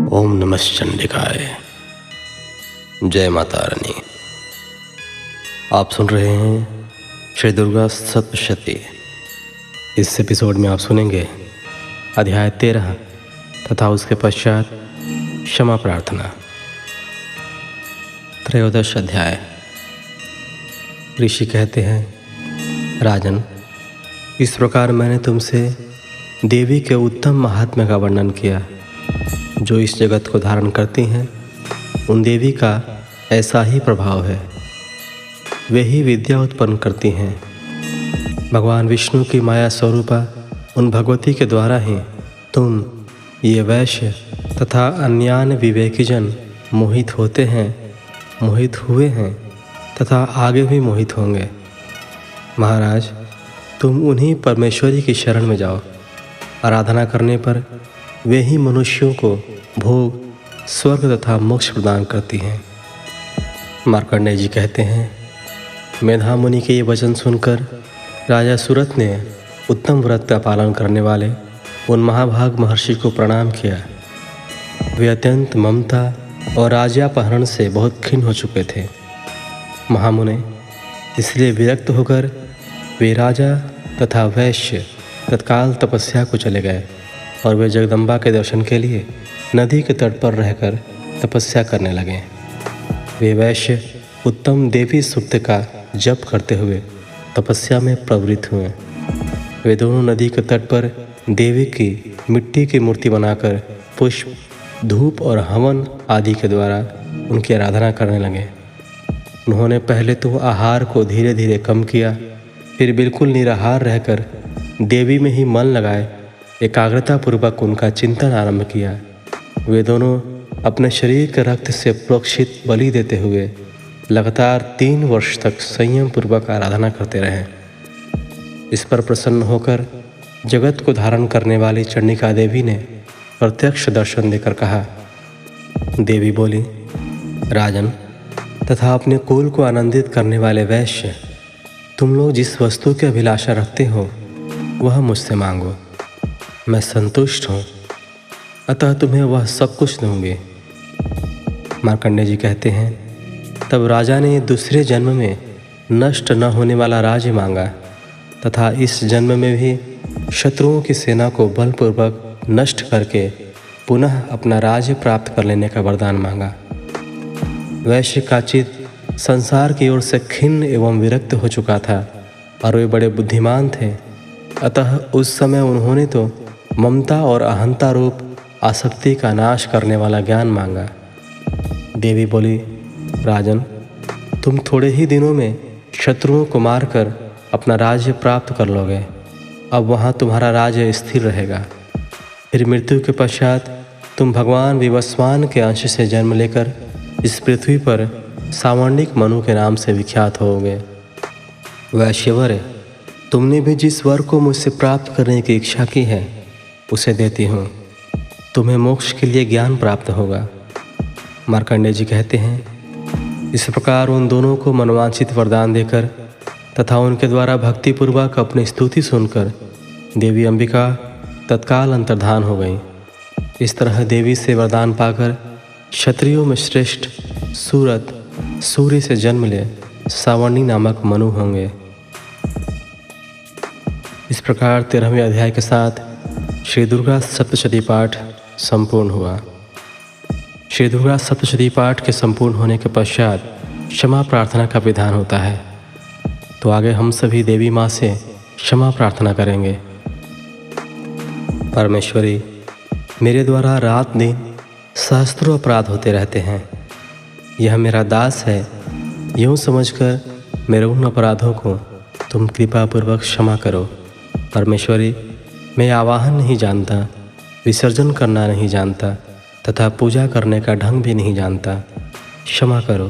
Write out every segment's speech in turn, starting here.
ओम नमः चंडिकाय। जय माता रानी। आप सुन रहे हैं श्री दुर्गा सप्तशती। इस एपिसोड में आप सुनेंगे अध्याय 13 तथा उसके पश्चात क्षमा प्रार्थना। त्रयोदश अध्याय। ऋषि कहते हैं, राजन, इस प्रकार मैंने तुमसे देवी के उत्तम महात्म्य का वर्णन किया। जो इस जगत को धारण करती हैं उन देवी का ऐसा ही प्रभाव है। वे ही विद्या उत्पन्न करती हैं। भगवान विष्णु की माया स्वरूपा उन भगवती के द्वारा ही तुम ये वैश्य तथा अन्यान्य विवेकी जन मोहित होते हैं, मोहित हुए हैं तथा आगे भी मोहित होंगे। महाराज, तुम उन्हीं परमेश्वरी की शरण में जाओ। आराधना करने पर वे ही मनुष्यों को भोग, स्वर्ग तथा मोक्ष प्रदान करती हैं। मार्कंडेय जी कहते हैं, मेधा मुनि के ये वचन सुनकर राजा सुरथ ने उत्तम व्रत का पालन करने वाले उन महाभाग महर्षि को प्रणाम किया। वे अत्यंत ममता और राज्यापहरण से बहुत खिन्न हो चुके थे। महामुने, इसलिए विरक्त होकर वे राजा तथा वैश्य तत्काल तपस्या को चले गए और वे जगदम्बा के दर्शन के लिए नदी के तट पर रहकर तपस्या करने लगे। वे वैश्य उत्तम देवी सूक्त का जप करते हुए तपस्या में प्रवृत्त हुए। वे दोनों नदी के तट पर देवी की मिट्टी की मूर्ति बनाकर पुष्प, धूप और हवन आदि के द्वारा उनकी आराधना करने लगे। उन्होंने पहले तो आहार को धीरे धीरे कम किया, फिर बिल्कुल निराहार रहकर देवी में ही मन लगाए एकाग्रता पूर्वक उनका चिंतन आरंभ किया। वे दोनों अपने शरीर के रक्त से प्रोक्षित बलि देते हुए लगातार 3 वर्ष तक संयम पूर्वक आराधना करते रहे। इस पर प्रसन्न होकर जगत को धारण करने वाली चंडिका देवी ने प्रत्यक्ष दर्शन देकर कहा। देवी बोली, राजन तथा अपने कुल को आनंदित करने वाले वैश्य, तुम लोग जिस वस्तु की अभिलाषा रखते हो वह मुझसे मांगो, मैं संतुष्ट हूँ, अतः तुम्हें वह सब कुछ दूंगी। मार्कंडेय जी कहते हैं, तब राजा ने दूसरे जन्म में नष्ट न होने वाला राज्य मांगा तथा इस जन्म में भी शत्रुओं की सेना को बलपूर्वक नष्ट करके पुनः अपना राज्य प्राप्त कर लेने का वरदान मांगा। वैश्य का चित्त संसार की ओर से खिन्न एवं विरक्त हो चुका था और वे बड़े बुद्धिमान थे, अतः उस समय उन्होंने तो ममता और अहंता रूप आसक्ति का नाश करने वाला ज्ञान मांगा। देवी बोली, राजन, तुम थोड़े ही दिनों में शत्रुओं को मारकर अपना राज्य प्राप्त कर लोगे। अब वहाँ तुम्हारा राज्य स्थिर रहेगा। फिर मृत्यु के पश्चात तुम भगवान विवस्वान के अंश से जन्म लेकर इस पृथ्वी पर सावर्णिक मनु के नाम से विख्यात होगे। वैश्यवर, तुमने भी जिस वर को मुझसे प्राप्त करने की इच्छा की है उसे देती हूँ। तुम्हें मोक्ष के लिए ज्ञान प्राप्त होगा। मार्कंडेय जी कहते हैं, इस प्रकार उन दोनों को मनवांछित वरदान देकर तथा उनके द्वारा भक्तिपूर्वक अपनी स्तुति सुनकर देवी अंबिका तत्काल अंतर्धान हो गई। इस तरह देवी से वरदान पाकर क्षत्रियों में श्रेष्ठ सूरत सूर्य से जन्म ले सावर्णी नामक मनु होंगे। इस प्रकार 13वें अध्याय के साथ श्री दुर्गा सप्तशती पाठ संपूर्ण हुआ। श्री दुर्गा सप्तशती पाठ के संपूर्ण होने के पश्चात क्षमा प्रार्थना का विधान होता है। तो आगे हम सभी देवी माँ से क्षमा प्रार्थना करेंगे। परमेश्वरी, मेरे द्वारा रात दिन सहस्त्रों अपराध होते रहते हैं। यह मेरा दास है, यूँ समझकर मेरे उन अपराधों को तुम कृपापूर्वक क्षमा करो। परमेश्वरी, मैं आवाहन नहीं जानता, विसर्जन करना नहीं जानता तथा पूजा करने का ढंग भी नहीं जानता, क्षमा करो।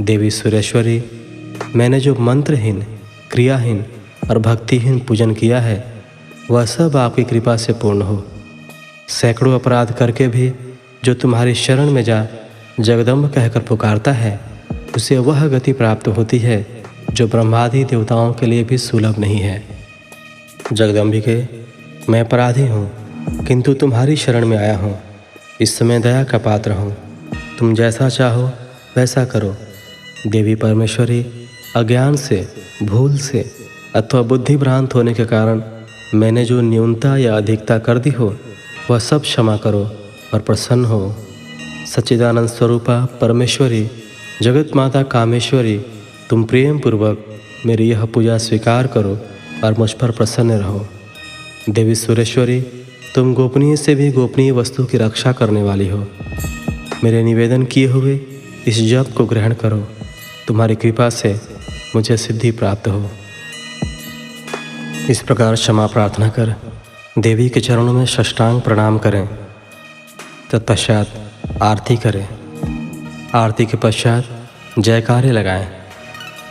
देवी सुरेश्वरी, मैंने जो मंत्रहीन, क्रियाहीन और भक्तिहीन पूजन किया है वह सब आपकी कृपा से पूर्ण हो। सैकड़ों अपराध करके भी जो तुम्हारी शरण में जा जगदम्ब कहकर पुकारता है उसे वह गति प्राप्त होती है जो ब्रह्मादि देवताओं के लिए भी सुलभ नहीं है। जगदम्बिके, मैं अपराधी हूँ, किंतु तुम्हारी शरण में आया हूँ। इस समय दया का पात्र हूँ, तुम जैसा चाहो वैसा करो। देवी परमेश्वरी, अज्ञान से, भूल से अथवा बुद्धि भ्रांत होने के कारण मैंने जो न्यूनता या अधिकता कर दी हो वह सब क्षमा करो और प्रसन्न हो। सच्चिदानंद स्वरूपा परमेश्वरी, जगत माता कामेश्वरी, तुम प्रेम पूर्वक मेरी यह पूजा स्वीकार करो और मुझ पर प्रसन्न रहो। देवी सुरेश्वरी, तुम गोपनीय से भी गोपनीय वस्तु की रक्षा करने वाली हो। मेरे निवेदन किए हुए इस जप को ग्रहण करो, तुम्हारी कृपा से मुझे सिद्धि प्राप्त हो। इस प्रकार क्षमा प्रार्थना कर देवी के चरणों में साष्टांग प्रणाम करें। तत्पश्चात आरती करें। आरती के पश्चात जयकारे लगाएं।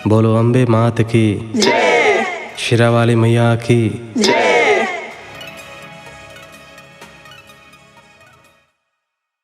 बोलो अम्बे मात की जय, शिरा वाली मैया की जय।